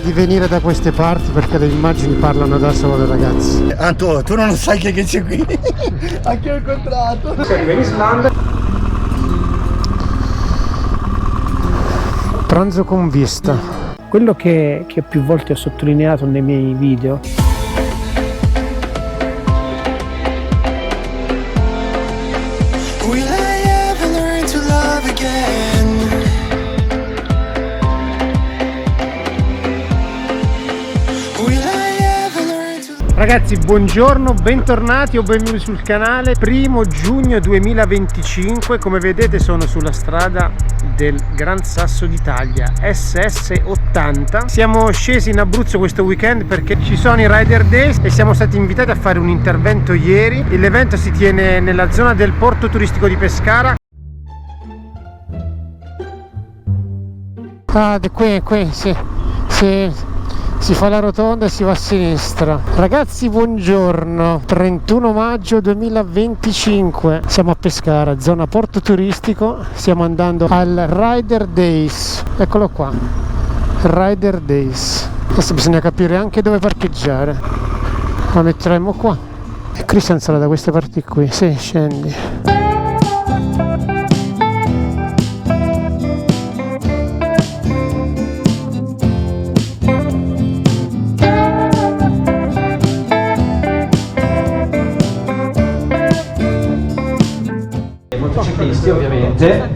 di venire da queste parti perché le immagini parlano da sole, ragazzi. Anto, tu non lo sai che c'è qui. Anche io ho incontrato. Si arriva in Islanda. Pranzo con vista. Quello che più volte ho sottolineato nei miei video Ragazzi, buongiorno, bentornati o benvenuti sul canale. 1° giugno 2025, come vedete sono sulla strada del Gran Sasso d'Italia SS80. Siamo scesi in Abruzzo questo weekend perché ci sono i Rider Days e siamo stati invitati a fare un intervento ieri. L'evento si tiene nella zona del porto turistico di Pescara. Ah, qui, sì. Si fa la rotonda e si va a sinistra. Ragazzi, buongiorno. 31 maggio 2025. Siamo a Pescara, zona porto turistico. Stiamo andando al Rider Days. Eccolo qua. Rider Days. Adesso bisogna capire anche dove parcheggiare. La metteremo qua. E Christian sarà da queste parti qui. Sì, scendi. Motociclisti ovviamente,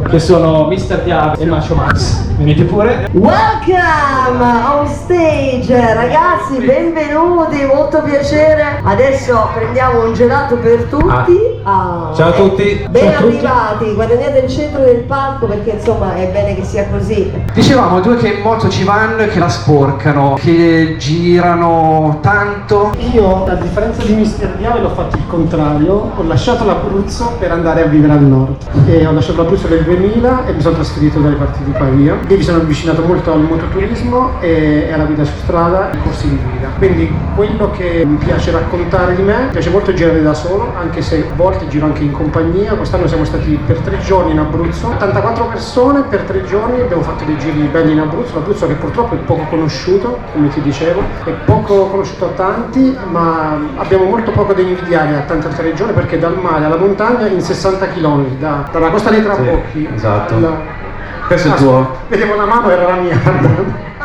che sono Mr. Diab e Macho Max. Venite pure. Welcome on stage, ragazzi, benvenuti, molto piacere. Adesso prendiamo un gelato per tutti. Ciao a tutti. Ben Ciao a tutti. arrivati, guadagnate il centro del palco perché insomma è bene che sia così. Dicevamo due che in moto ci vanno e che la sporcano, che girano tanto. Io, a differenza di Mr. Diave, l'ho fatto il contrario. Ho lasciato l'Abruzzo per andare a vivere al nord. E ho lasciato l'Abruzzo nel 2000 e mi sono trasferito dalle parti di Pavia. E mi sono avvicinato molto al mototurismo e alla guida su strada e corsi di guida. Quindi quello che mi piace raccontare di me, mi piace molto girare da solo, anche se a volte giro anche in compagnia. Quest'anno siamo stati per 3 giorni in Abruzzo, 84 persone per 3 giorni, abbiamo fatto dei giri belli in Abruzzo. L'Abruzzo che purtroppo è poco conosciuto, come ti dicevo, è poco conosciuto a tanti, ma abbiamo molto poco da invidiare a tante altre regioni perché dal mare alla montagna in 60 km, dalla costa dei Trabocchi. Esatto. Questo è il tuo? Vedevo la mano, era la mia.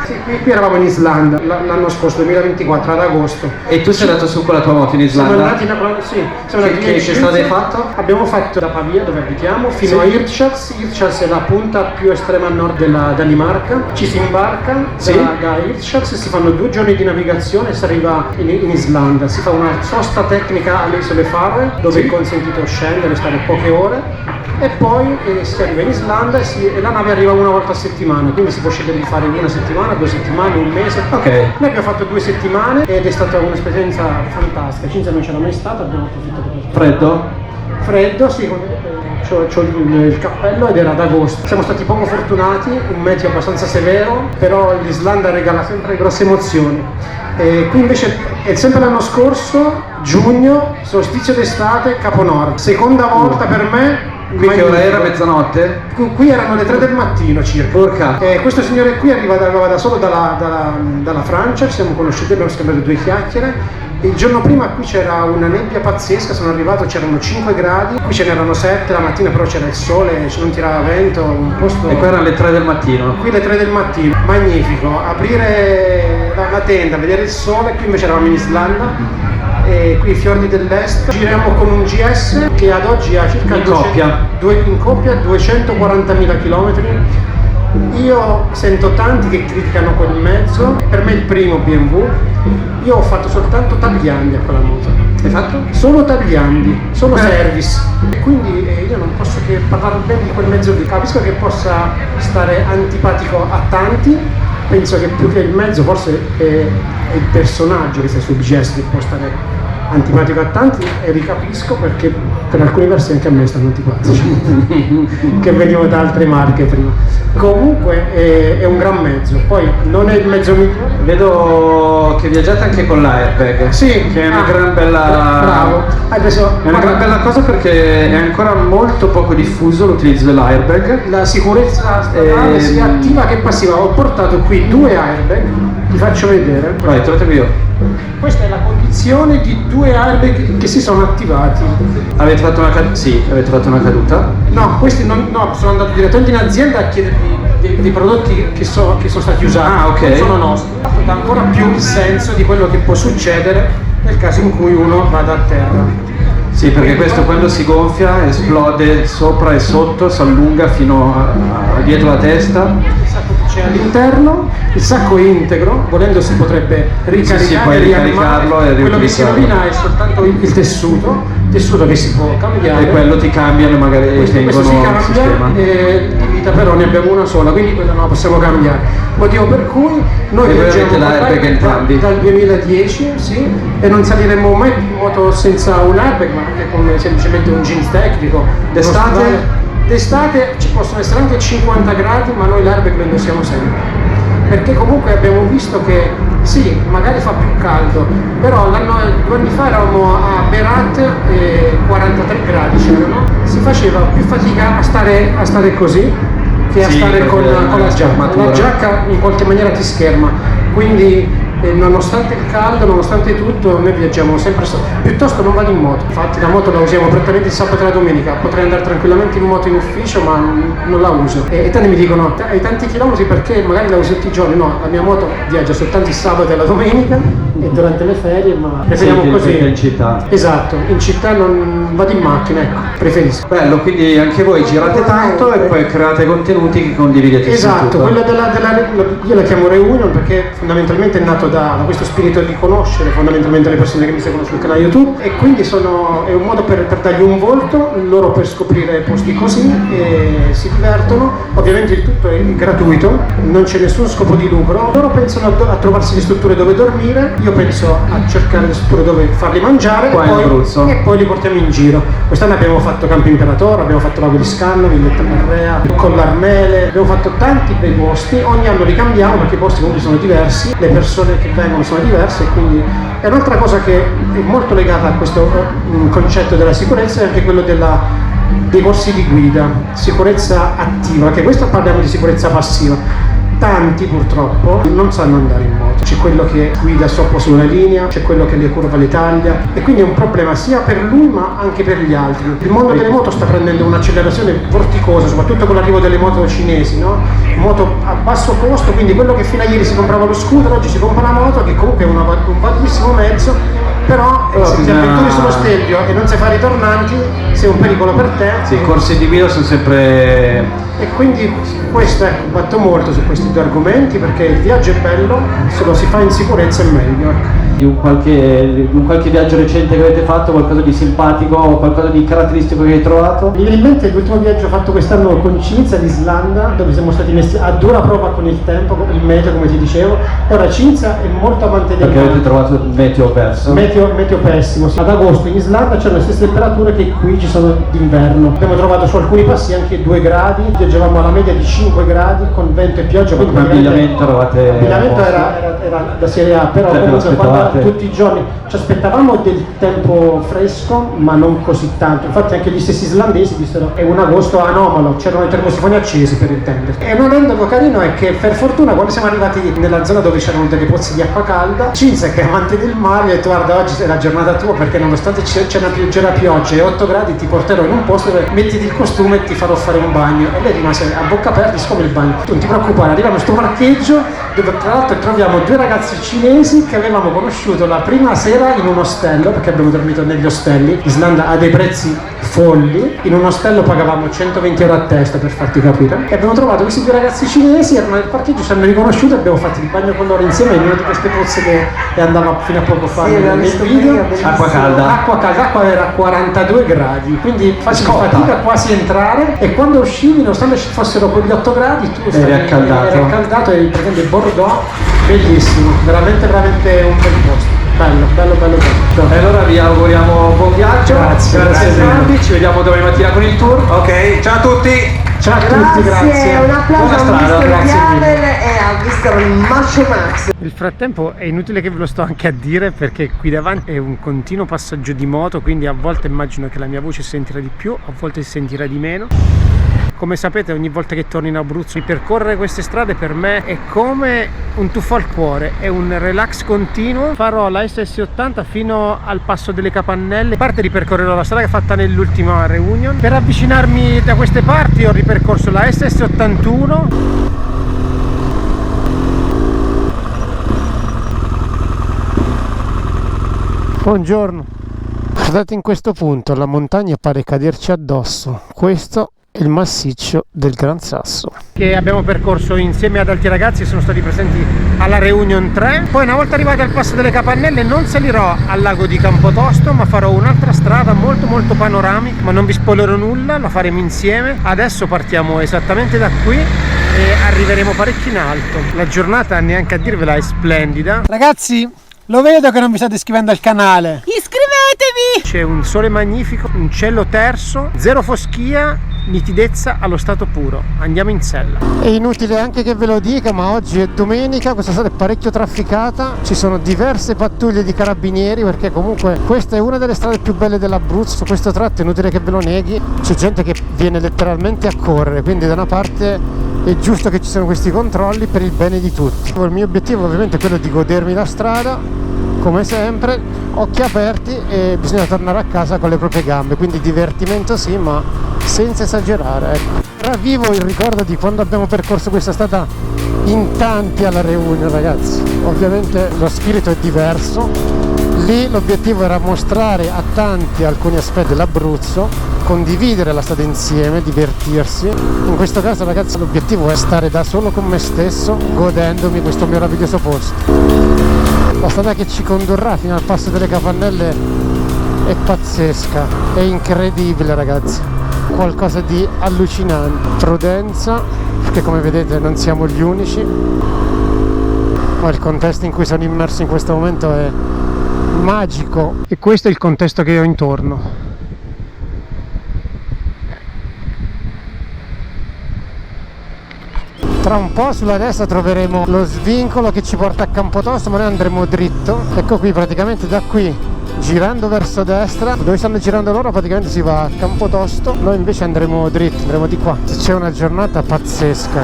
Sì, qui eravamo in Islanda l'anno scorso, 2024, ad agosto. E tu sei andato su con la tua moto in Islanda? Siamo andati siamo andati che strada hai fatto? Abbiamo fatto da Pavia, dove abitiamo, fino a Hirtshals. Hirtshals è la punta più estrema a nord della Danimarca. Ci si imbarca da Hirtshals, si fanno 2 giorni di navigazione e si arriva in Islanda. Si fa una sosta tecnica alle isole Faroe, dove è consentito scendere, stare poche ore. E poi si arriva in Islanda e la nave arriva una volta a settimana, quindi si può scegliere di fare una settimana, 2 settimane, un mese. Ok. Noi abbiamo fatto 2 settimane ed è stata un'esperienza fantastica. Cinzia non c'era mai stata, abbiamo approfittato per Freddo? Freddo, sì, c'ho il cappello ed era ad agosto. Siamo stati poco fortunati, un meteo abbastanza severo, però l'Islanda regala sempre grosse emozioni. Qui invece è sempre l'anno scorso, giugno, solstizio d'estate, Capo Nord. Seconda volta per me. Qui che ora era? Mezzanotte? Qui erano le 3 del mattino circa. Porca. Questo signore qui arrivava da solo dalla Francia, ci siamo conosciuti, abbiamo scambiato 2 chiacchiere. Il giorno prima qui c'era una nebbia pazzesca, sono arrivato, c'erano 5 gradi, qui ce n'erano 7, la mattina però c'era il sole, non tirava vento, un posto... E qua erano le 3 del mattino? Qui le 3 del mattino, magnifico, aprire la tenda, vedere il sole, qui invece eravamo in Islanda. E qui i fiordi dell'est, giriamo con un GS che ad oggi ha circa in coppia 240.000 km. Io sento tanti che criticano quel mezzo, per me è il primo BMW. Io ho fatto soltanto tagliandi a quella moto. Hai fatto? Solo tagliandi, solo service. E quindi io non posso che parlare bene di quel mezzo lì. Capisco che possa stare antipatico a tanti. Penso che più che il mezzo forse è il personaggio che sta sul GS che può stare antipatico a tanti, e ricapisco perché per alcuni versi anche a me stanno antipatici che venivo da altre marche prima. Comunque è un gran mezzo, poi non è il mezzo migliore. Vedo che viaggiate anche con l'airbag. Sì, che è una gran bella... Bravo. È una gran bella cosa perché è ancora molto poco diffuso l'utilizzo dell'airbag. La sicurezza stradale sia attiva che passiva. Ho portato qui 2 airbag faccio vedere. Vai, trovatevi io. Questa è la condizione di 2 airbag che si sono attivati. Avete fatto una caduta? Sì, avete fatto una caduta. No, questi no, sono andato direttamente in azienda a chiedergli dei prodotti che sono stati usati. Ah, ok. Non sono nostri. Dà ancora più il senso di quello che può succedere nel caso in cui uno vada a terra. Sì, perché questo quando si gonfia esplode sopra e sotto, si allunga fino a dietro la testa. Il sacco che c'è all'interno, il sacco è integro, volendo si potrebbe ricaricare, Sì, puoi ricaricarlo e quello che si riutilizzarlo. rovina è soltanto il tessuto che si può cambiare. E quello ti cambiano e magari questo si tengono il sistema. cambia e di vita però ne abbiamo una sola, quindi quella non la possiamo cambiare. Motivo per cui noi E voi viaggiamo avete l'airbag entrambi? dal 2010, sì, e non saliremo mai in moto senza un airbag, ma anche con semplicemente un jeans tecnico. D'estate? uno stivale. D'estate ci possono essere anche 50 gradi, ma noi l'airbag lo indossiamo sempre. Perché comunque abbiamo visto che sì, magari fa più caldo, però 2 anni fa eravamo a Berat e 43 gradi c'erano, si faceva più fatica a stare così che a Sì, stare con perché la giacca. schermatura. La giacca in qualche maniera ti scherma, quindi nonostante il caldo, nonostante tutto, noi viaggiamo sempre piuttosto non vado in moto. Infatti la moto la usiamo prettamente il sabato e la domenica, potrei andare tranquillamente in moto in ufficio, ma non la uso. E tanti mi dicono, hai tanti chilometri perché magari la usi tutti i giorni? No, la mia moto viaggia soltanto il sabato e la domenica e durante le ferie, ma preferiamo Sì, così. perché in città. Esatto, in città non vado in macchina, ecco, preferisco. Bello, quindi anche voi girate tanto e poi create contenuti che condividete su Esatto, YouTube. quello io la chiamo reunion perché fondamentalmente è nato da questo spirito di conoscere fondamentalmente le persone che mi seguono sul canale YouTube e quindi è un modo per dargli un volto, loro per scoprire posti così e si divertono, ovviamente il tutto è gratuito, non c'è nessun scopo di lucro, loro pensano a trovarsi le strutture dove dormire, io penso a cercare le strutture dove farli mangiare Qua in Abruzzo. e poi li portiamo in giro. Quest'anno abbiamo fatto Campo Imperatore, abbiamo fatto Lago di Scanno, Villetta Marrea, Collarmele, abbiamo fatto tanti bei posti, ogni anno li cambiamo perché i posti comunque sono diversi, le persone che vengono sono diverse e quindi è un'altra cosa che è molto legata a questo concetto della sicurezza è anche quello dei corsi di guida, sicurezza attiva, che questo parliamo di sicurezza passiva. Tanti purtroppo non sanno andare in moto, c'è quello che guida sopra su una linea, c'è quello che le curva le taglia e quindi è un problema sia per lui ma anche per gli altri. Il mondo delle moto sta prendendo un'accelerazione vorticosa, soprattutto con l'arrivo delle moto cinesi, no? Moto a basso costo, quindi quello che fino a ieri si comprava lo scooter, oggi si compra una moto che comunque è un validissimo mezzo, però se ti bisogna- avventuri sullo stelvio e non sai fare i tornanti sei un pericolo per te. Sì, i corsi di guida sono sempre... E quindi questo batto molto su questi 2 argomenti perché il viaggio è bello, se lo si fa in sicurezza è meglio. ecco. Di un qualche viaggio recente che avete fatto, qualcosa di simpatico o qualcosa di caratteristico che hai trovato? Mi viene in mente l'ultimo viaggio fatto quest'anno con Cinizia all'Islanda, dove siamo stati messi a dura prova con il tempo, con il meteo come ti dicevo. Ora Cinizia è molto amante del Perché avete mare. trovato il meteo perso? Meteo pessimo, sì. Ad agosto in Islanda c'erano le stesse temperature che qui ci sono d'inverno. Abbiamo trovato su alcuni passi anche 2 gradi, viaggiavamo alla media di 5 gradi con vento e pioggia. quindi Come praticamente abbigliamento eravate l'abbilamento a posto? era da serie A, però Cioè, comunque quando aspettavate? tutti i giorni ci aspettavamo del tempo fresco ma non così tanto, infatti anche gli stessi islandesi dissero è un agosto anomalo, c'erano i termosifoni accesi per intendersi. E un aneddoto carino è che per fortuna quando siamo arrivati nella zona dove c'erano delle pozze di acqua calda, Cinzia che è amante del mare ha detto guarda oggi è la giornata tua perché nonostante c'è una leggera pioggia e 8 gradi ti porterò in un posto dove mettiti il costume e ti farò fare un bagno. E lei rimase a bocca aperta, siccome il bagno, tu non ti preoccupare, arriviamo a sto parcheggio dove tra l'altro troviamo 2 ragazzi cinesi che avevamo conosciuto la prima sera in un ostello, perché abbiamo dormito negli ostelli. L'Islanda ha dei prezzi folli, in un ostello pagavamo 120 euro a testa per farti capire, e abbiamo trovato questi 2 ragazzi cinesi, erano nel parcheggio, ci hanno riconosciuto e abbiamo fatto il bagno con loro insieme in una di queste pozze che andava fino a poco fa Sì, nel abbiamo visto video. prima, bellissimo. Acqua calda. L'acqua era a 42 gradi, quindi facevi fatica a quasi entrare, e quando uscivi, nonostante ci fossero quegli 8 gradi, tu Eri accaldato. eri accaldato e prendi Bordeaux, bellissimo, veramente un bel posto. Bello. E allora vi auguriamo buon viaggio. Grazie a mille. entrambi, ci vediamo domani mattina con il tour. Ok, ciao a tutti! Ciao a tutti, grazie. Un applauso Buona a strada, Mr. grazie Gavel e a Mr. Macho Max. Nel frattempo è inutile che ve lo sto anche a dire perché qui davanti è un continuo passaggio di moto, quindi a volte immagino che la mia voce si sentirà di più, a volte si sentirà di meno. come sapete ogni volta che torno in Abruzzo ripercorrere queste strade per me è come un tuffo al cuore, è un relax continuo. Farò la SS80 fino al passo delle Capannelle, a parte ripercorrerò la strada che è fatta nell'ultima reunion. Per avvicinarmi da queste parti ho ripercorso la SS81. Buongiorno. Guardate, in questo punto la montagna pare caderci addosso. Questo è il massiccio del Gran Sasso che abbiamo percorso insieme ad altri ragazzi che sono stati presenti alla Reunion 3. Poi una volta arrivati al passo delle Capannelle non salirò al lago di Campotosto, ma farò un'altra strada molto panoramica, ma non vi spoilerò nulla, la faremo insieme. Adesso partiamo esattamente da qui e arriveremo parecchio in alto. La giornata, neanche a dirvela, è splendida. Ragazzi, lo vedo che non vi state iscrivendo al canale. Iscrivetevi! C'è un sole magnifico, un cielo terso, zero foschia, nitidezza allo stato puro. Andiamo in sella. È inutile anche che ve lo dica, ma oggi è domenica, questa strada è parecchio trafficata, ci sono diverse pattuglie di carabinieri, perché comunque questa è una delle strade più belle dell'Abruzzo. Su questo tratto è inutile che ve lo neghi, c'è gente che viene letteralmente a correre, quindi da una parte è giusto che ci siano questi controlli per il bene di tutti. Il mio obiettivo ovviamente è quello di godermi la strada, come sempre, occhi aperti, e bisogna tornare a casa con le proprie gambe, quindi divertimento sì, ma senza esagerare, ecco. Ravvivo il ricordo di quando abbiamo percorso questa strada in tanti alla Reunion, ragazzi. Ovviamente lo spirito è diverso, lì l'obiettivo era mostrare a tanti alcuni aspetti dell'Abruzzo, condividere la strada insieme, divertirsi. In questo caso, ragazzi, l'obiettivo è stare da solo con me stesso, godendomi questo meraviglioso posto. La strada che ci condurrà fino al passo delle Capannelle è pazzesca, è incredibile, ragazzi, qualcosa di allucinante. Prudenza, perché come vedete non siamo gli unici, ma il contesto in cui sono immerso in questo momento è magico, e questo è il contesto che ho intorno. Tra un po' sulla destra troveremo lo svincolo che ci porta a Campotosto, ma noi andremo dritto. Ecco qui, praticamente da qui, girando verso destra, dove stanno girando loro, praticamente si va a Campotosto. Noi invece andremo dritto, andremo di qua. C'è una giornata pazzesca,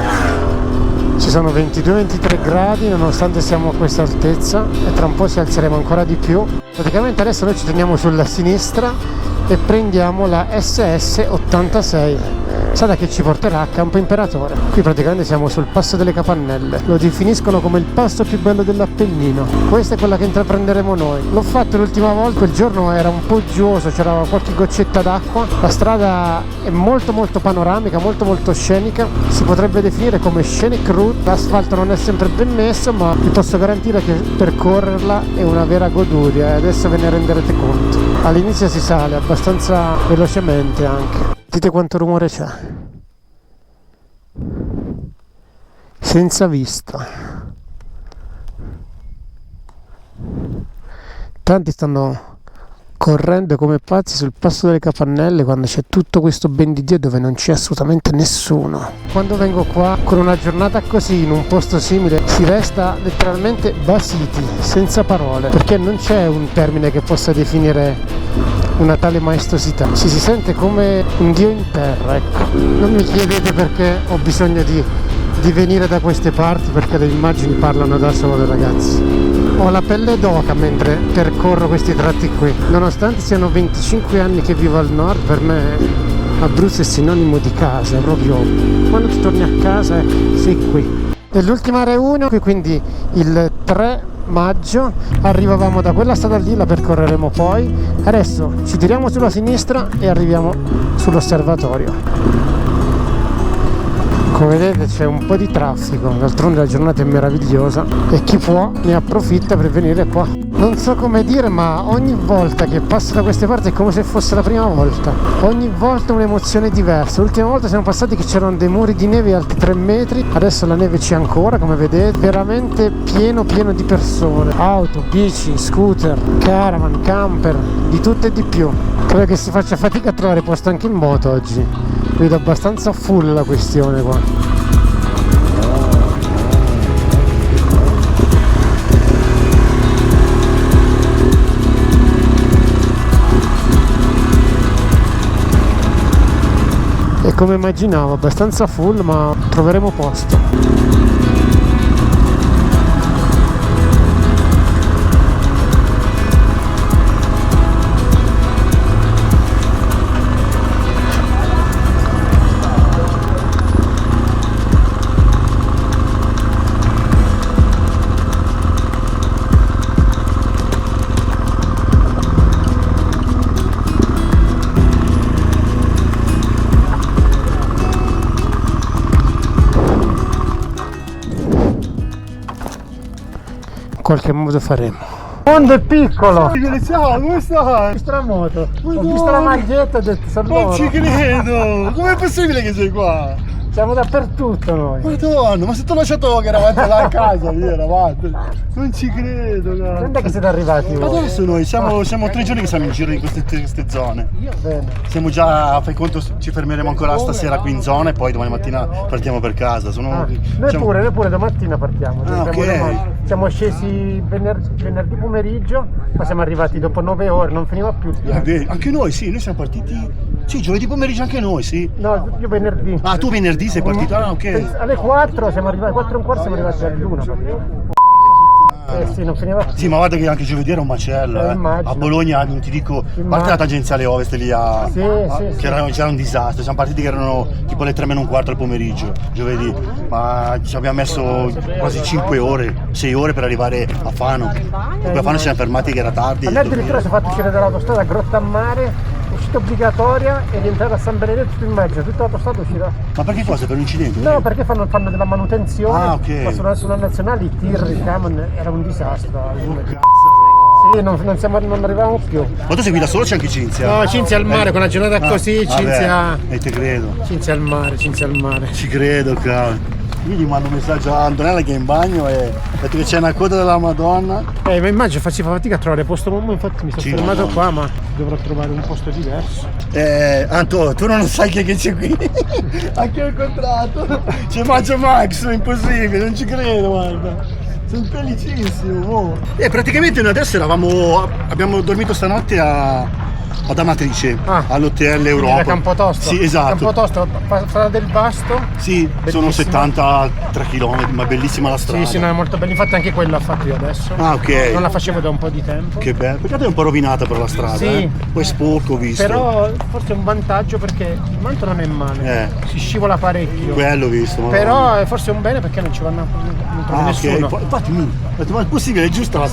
ci sono 22-23 gradi nonostante siamo a questa altezza, e tra un po' si alzeremo ancora di più. Praticamente adesso noi ci teniamo sulla sinistra e prendiamo la SS86, strada che ci porterà a Campo Imperatore. Qui praticamente siamo sul passo delle Capannelle, lo definiscono come il passo più bello dell'Appennino. Questa è quella che intraprenderemo noi. L'ho fatto l'ultima volta, quel giorno era un po' uggioso, c'era qualche goccetta d'acqua. La strada è molto panoramica, molto scenica, si potrebbe definire come scenic route. L'asfalto non è sempre ben messo, ma vi posso garantire che percorrerla è una vera goduria, e adesso ve ne renderete conto. All'inizio si sale abbastanza velocemente anche. Sentite quanto rumore c'è, senza vista. Tanti stanno correndo come pazzi sul passo delle Capannelle quando c'è tutto questo ben di Dio dove non c'è assolutamente nessuno. Quando vengo qua con una giornata così in un posto simile si resta letteralmente basiti, senza parole, perché non c'è un termine che possa definire una tale maestosità. Ci si sente come un dio in terra, ecco. Non mi chiedete perché ho bisogno di venire da queste parti, perché le immagini parlano da sole, ragazzi. Ho la pelle d'oca mentre percorro questi tratti qui. Nonostante siano 25 anni che vivo al nord, per me Abruzzo è sinonimo di casa, proprio quando ti torni a casa, ecco, sei qui. Nell'ultima reunion, quindi il 3 maggio, arrivavamo da quella strada lì, la percorreremo poi. Adesso ci tiriamo sulla sinistra e arriviamo sull'osservatorio. Come vedete c'è un po' di traffico, d'altronde la giornata è meravigliosa e chi può ne approfitta per venire qua. Non so come dire, ma ogni volta che passo da queste parti è come se fosse la prima volta. Ogni volta un'emozione diversa. L'ultima volta siamo passati che c'erano dei muri di neve alti 3 metri, adesso la neve c'è ancora, come vedete, veramente pieno di persone. Auto, bici, scooter, caravan, camper, di tutto e di più. Credo che si faccia fatica a trovare posto anche in moto oggi. Vedo abbastanza full la questione qua. E come immaginavo, abbastanza full, ma troveremo posto. In qualche modo faremo. Il mondo è piccolo! Ciao, come stai? Ho visto la moto, ho Madonna. visto la maglietta, ho detto sono Non loro. ci credo! Com'è possibile che sei qua? Siamo dappertutto noi. Madonna, ma se ti ho lasciato che eravate là a casa, lì eravate. Non ci credo, Quando è no. che siete arrivati voi? Adesso noi siamo 3 giorni che siamo in giro in queste zone. Io bene. Siamo già, fai conto, ci fermeremo ancora stasera qui in zona e poi domani mattina partiamo per casa. Noi siamo- pure domattina partiamo. Ah, ok. Siamo scesi venerdì pomeriggio, ma siamo arrivati dopo 9 ore, non finiva più il Ah, viaggio. bene. Anche noi, sì, noi siamo partiti. Sì, giovedì pomeriggio anche noi, sì. No, io venerdì. Ah, tu venerdì sei partito? Ah, ok. Alle 4 siamo arrivati, 4 e un quarto siamo arrivati all'1. Sì, non finiva più. Sì, ma guarda che anche giovedì era un macello, immagino. A Bologna, non ti dico, a parte Immagino. la tangenziale ovest lì Sì, che sì. c'era un disastro, siamo partiti che erano tipo le 3 meno un quarto del pomeriggio, giovedì, ma ci abbiamo messo quasi 5 ore, 6 ore per arrivare a Fano. Poi a Fano ci siamo fermati che era tardi. A me addirittura si è fatto uscire dall'autostrada Grotta a Mare, uscita obbligatoria e rientrare a San Benedetto in mezzo, tutta l'autostrada uscirà. Ma perché cosa? Per un incidente? No, perché fanno della manutenzione, Ah, ok. ma sulla nazionale i tir, i camion, era un disastro. Sì, non arrivavamo più. Ma tu sei qui da solo o c'è anche Cinzia? No, Cinzia al mare, con una giornata Ah, così, vabbè, Cinzia... E te credo, Cinzia al mare, Cinzia al mare. ci credo, cavolo. Io gli mando un messaggio a Antonella che è in bagno e ho detto che c'è una coda della Madonna. Ma immagino faccio fatica a trovare posto, infatti mi sono Sì, fermato no. qua, ma dovrò trovare un posto diverso. Anto, tu non sai chi è che c'è qui. Anche io ho incontrato. C'è Maggio Max, è impossibile, non ci credo, guarda. Sono felicissimo. Oh. E praticamente noi adesso abbiamo dormito stanotte ad Amatrice, all'hotel Europa. A Campotosto. Sì, esatto. Campotosto, strada del Vasto. Sì, sono Bellissima. 73 km, ma bellissima la strada. Sì, sì, no, è molto bello. Infatti anche quello ho fatto io adesso. Ah, ok. Non la facevo da un po' di tempo. Che bello. Peccato è un po' rovinata per la strada, Sì. Poi sporco, ho visto. Però forse è un vantaggio perché il manto non è male. Eh. Si scivola parecchio. Quello ho visto. ma- Però forse è un bene perché non ci vanno non trovi Ah, nessuno. ok. Infatti, ma è possibile, è giusta la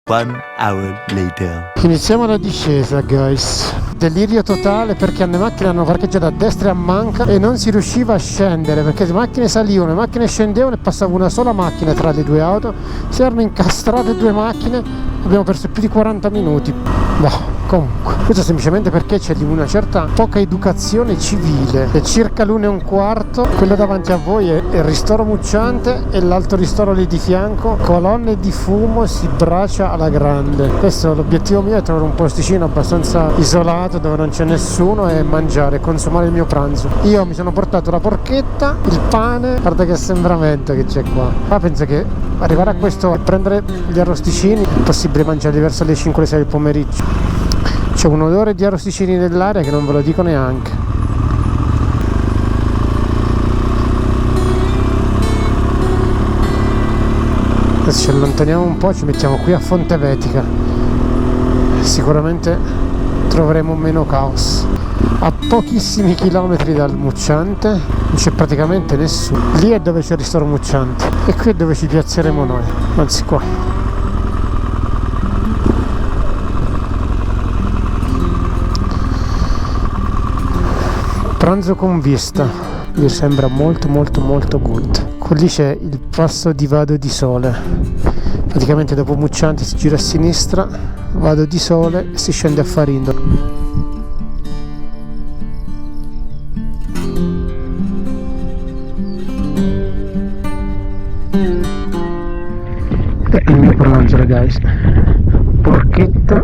1 hour later. Iniziamo la discesa, guys. Delirio totale perché alle macchine hanno parcheggiato a destra e a manca e non si riusciva a scendere perché le macchine salivano, le macchine scendevano e passava una sola macchina tra le due auto. Si erano incastrate due macchine, abbiamo perso più di 40 minuti. Boh. Comunque, questo semplicemente perché c'è di una certa poca educazione civile. È circa l'1:15, quello davanti a voi è il ristoro Mucciante e l'altro ristoro lì di fianco, colonne di fumo, si bracia alla grande. Questo l'obiettivo mio è trovare un posticino abbastanza isolato dove non c'è nessuno e mangiare, consumare il mio pranzo. Io mi sono portato la porchetta, il pane, guarda che assembramento che c'è qua. Ma penso che arrivare a questo e prendere gli arrosticini è possibile mangiarli verso le 5-6 del pomeriggio. C'è un odore di arrosticini nell'aria che non ve lo dico neanche. Adesso ci allontaniamo un po', ci mettiamo qui a Fontevetica. Sicuramente troveremo meno caos. A pochissimi chilometri dal Mucciante non c'è praticamente nessuno. Lì è dove c'è il ristoro Mucciante e qui è dove ci piazzeremo noi, anzi qua. Pranzo con vista, mi sembra molto good. Qui lì c'è il passo di Vado di Sole, praticamente dopo Mucciante si gira a sinistra, Vado di Sole e si scende a Farindo. Ecco il mio pranzo, ragazzi, porchetta,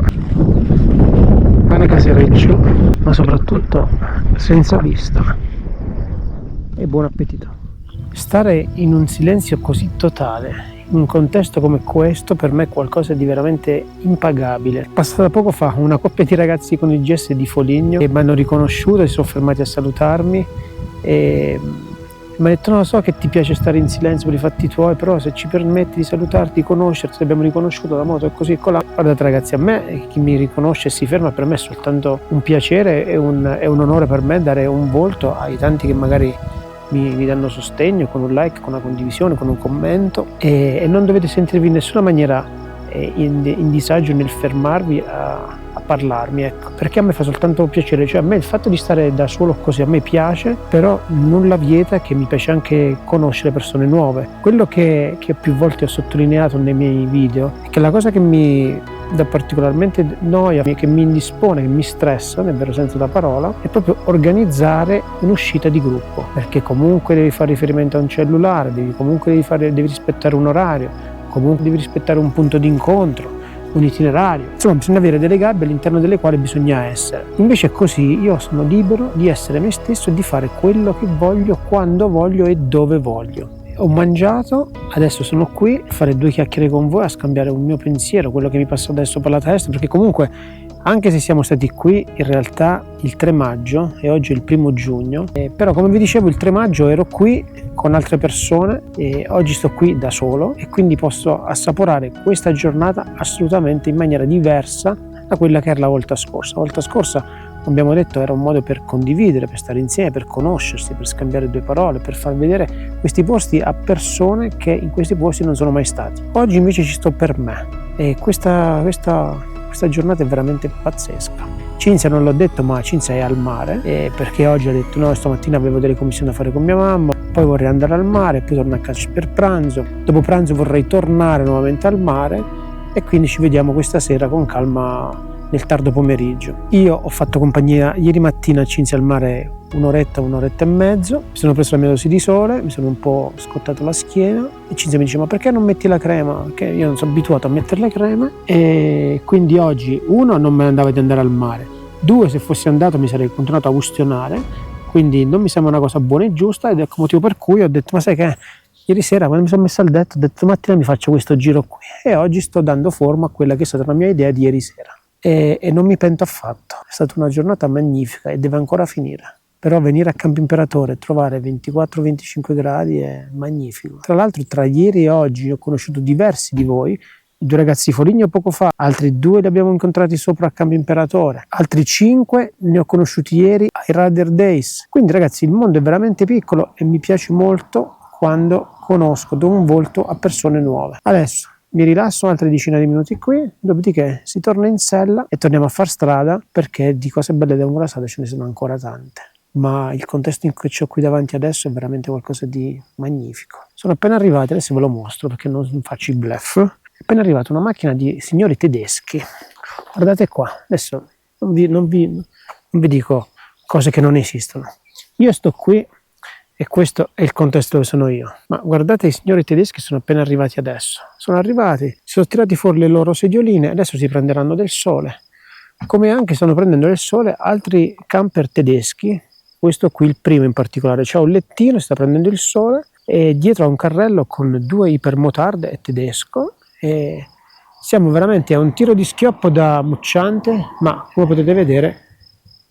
pane casereccio, ma soprattutto senza vista e buon appetito. Stare in un silenzio così totale un contesto come questo per me è qualcosa di veramente impagabile. Passata poco fa una coppia di ragazzi con il GS di Foligno che mi hanno riconosciuto, si sono fermati a salutarmi e mi ha detto: no, so che ti piace stare in silenzio per i fatti tuoi, però se ci permetti di salutarti, di conoscerti, ti abbiamo riconosciuto da moto e così e colà. Guardate ragazzi, a me chi mi riconosce e si ferma per me è soltanto un piacere e un onore per me dare un volto ai tanti che magari mi danno sostegno con un like, con una condivisione, con un commento e non dovete sentirvi in nessuna maniera in disagio nel fermarvi a parlarmi, ecco, perché a me fa soltanto piacere, cioè a me il fatto di stare da solo così a me piace, però nulla vieta che mi piace anche conoscere persone nuove. Quello che più volte ho sottolineato nei miei video è che la cosa che mi dà particolarmente noia, che mi indispone, che mi stressa nel vero senso della parola, è proprio organizzare un'uscita di gruppo, perché comunque devi fare riferimento a un cellulare, devi rispettare un orario, comunque devi rispettare un punto di incontro, un itinerario, insomma bisogna avere delle gabbie all'interno delle quali bisogna essere. Invece così io sono libero di essere me stesso e di fare quello che voglio, quando voglio e dove voglio. Ho mangiato, adesso sono qui a fare due chiacchiere con voi, a scambiare un mio pensiero, quello che mi passa adesso per la testa, perché comunque anche se siamo stati qui in realtà il 3 maggio e oggi è il 1° giugno, però come vi dicevo il 3 maggio ero qui con altre persone e oggi sto qui da solo e quindi posso assaporare questa giornata assolutamente in maniera diversa da quella che era la volta scorsa. La volta scorsa, come abbiamo detto, era un modo per condividere, per stare insieme, per conoscersi, per scambiare due parole, per far vedere questi posti a persone che in questi posti non sono mai stati. Oggi invece ci sto per me e questa giornata è veramente pazzesca. Cinzia non l'ho detto, ma Cinzia è al mare perché oggi ha detto no, stamattina avevo delle commissioni da fare con mia mamma, poi vorrei andare al mare, poi torno a casa per pranzo, dopo pranzo vorrei tornare nuovamente al mare e quindi ci vediamo questa sera con calma nel tardo pomeriggio. Io ho fatto compagnia ieri mattina a Cinzia al mare un'oretta e mezzo, mi sono preso la mia dose di sole, mi sono un po' scottato la schiena e Cinzia mi dice ma perché non metti la crema? Perché io non sono abituato a mettere le creme e quindi oggi uno non me ne andava di andare al mare, due se fossi andato mi sarei continuato a ustionare, quindi non mi sembra una cosa buona e giusta ed ecco il motivo per cui ho detto ma sai che ieri sera quando mi sono messo al letto ho detto stamattina mi faccio questo giro qui e oggi sto dando forma a quella che è stata la mia idea di ieri sera. E non mi pento affatto, è stata una giornata magnifica e deve ancora finire, però venire a Campo Imperatore e trovare 24-25 gradi è magnifico. Tra l'altro tra ieri e oggi ho conosciuto diversi di voi, 2 ragazzi di Foligno poco fa, altri 2 li abbiamo incontrati sopra a Campo Imperatore, altri 5 ne ho conosciuti ieri ai Rider Days, quindi ragazzi il mondo è veramente piccolo e mi piace molto quando conosco, do un volto a persone nuove. Adesso mi rilasso un'altra decina di minuti qui, dopodiché si torna in sella e torniamo a far strada perché di cose belle da la strada ce ne sono ancora tante. Ma il contesto in cui ho qui davanti adesso è veramente qualcosa di magnifico. Sono appena arrivati, adesso ve lo mostro perché non faccio i bluff. È appena arrivata una macchina di signori tedeschi. Guardate qua, adesso non vi dico cose che non esistono. Io sto qui e questo è il contesto dove sono io. Ma guardate i signori tedeschi sono appena arrivati adesso. Sono arrivati, si sono tirati fuori le loro sedioline, adesso si prenderanno del sole. Come anche stanno prendendo del sole altri camper tedeschi, questo qui il primo in particolare, c'ha un lettino, si sta prendendo il sole e dietro ha un carrello con 2 ipermotard, è tedesco e siamo veramente a un tiro di schioppo da mucciante, ma come potete vedere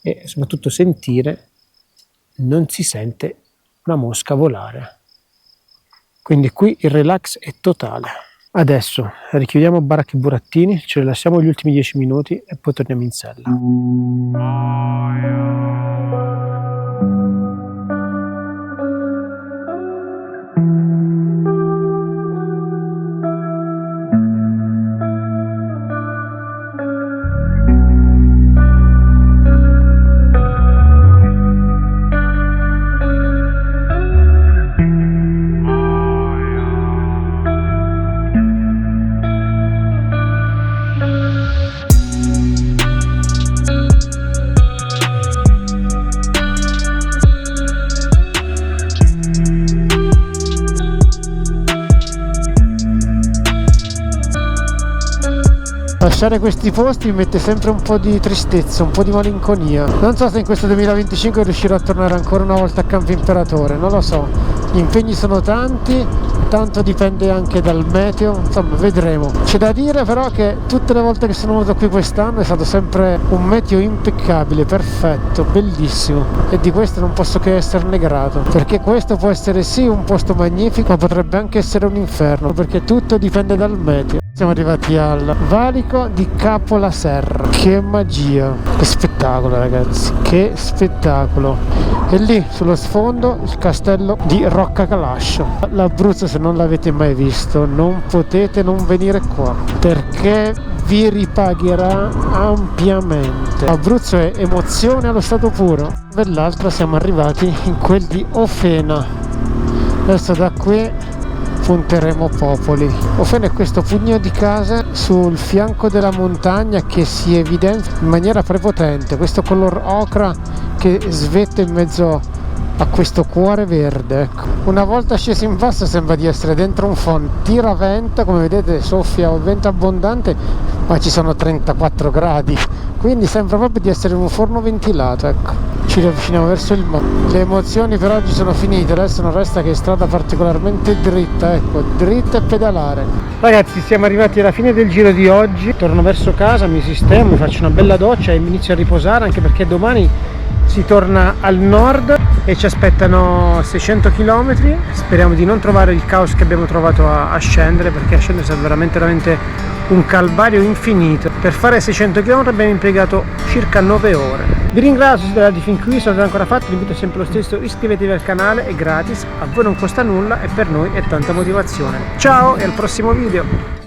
e soprattutto sentire non si sente una mosca volare, quindi qui il relax è totale. Adesso richiudiamo baracca e burattini, ci rilassiamo gli ultimi 10 minuti e poi torniamo in sella. Lasciare questi posti mi mette sempre un po' di tristezza, un po' di malinconia. Non so se in questo 2025 riuscirò a tornare ancora una volta a Campo Imperatore, non lo so. Gli impegni sono tanti, tanto dipende anche dal meteo, insomma vedremo. C'è da dire però che tutte le volte che sono venuto qui quest'anno è stato sempre un meteo impeccabile, perfetto, bellissimo, e di questo non posso che esserne grato, perché questo può essere sì un posto magnifico, ma potrebbe anche essere un inferno, perché tutto dipende dal meteo. Siamo arrivati al valico di Capo la Serra. Che magia, che spettacolo ragazzi, che spettacolo. E lì sullo sfondo il castello di Roccacalashio. L'Abruzzo, se non l'avete mai visto, non potete non venire qua, perché vi ripagherà ampiamente. L'Abruzzo è emozione allo stato puro. Per l'altro siamo arrivati in quel di Ofena. Adesso da qui punteremo Popoli. Ofena è questo pugno di case sul fianco della montagna che si evidenzia in maniera prepotente, questo color ocra che svetta in mezzo a questo cuore verde, ecco. Una volta scesi in basso sembra di essere dentro un phon, tira vento, come vedete soffia un vento abbondante, ma ci sono 34 gradi, quindi sembra proprio di essere in un forno ventilato, ecco. Ci avviciniamo verso il mare. Le emozioni per oggi sono finite, adesso non resta che strada particolarmente dritta, ecco, dritta e pedalare. Ragazzi, siamo arrivati alla fine del giro di oggi, torno verso casa, mi sistemo, mi faccio una bella doccia e mi inizio a riposare, anche perché domani si torna al nord e ci aspettano 600 km. Speriamo di non trovare il caos che abbiamo trovato a scendere, perché a scendere è veramente un calvario infinito. Per fare 600 km abbiamo impiegato circa 9 ore. Vi ringrazio se siete arrivati fin qui, se non l'avete ancora fatto l'invito è sempre lo stesso, iscrivetevi al canale, è gratis, a voi non costa nulla e per noi è tanta motivazione. Ciao e al prossimo video!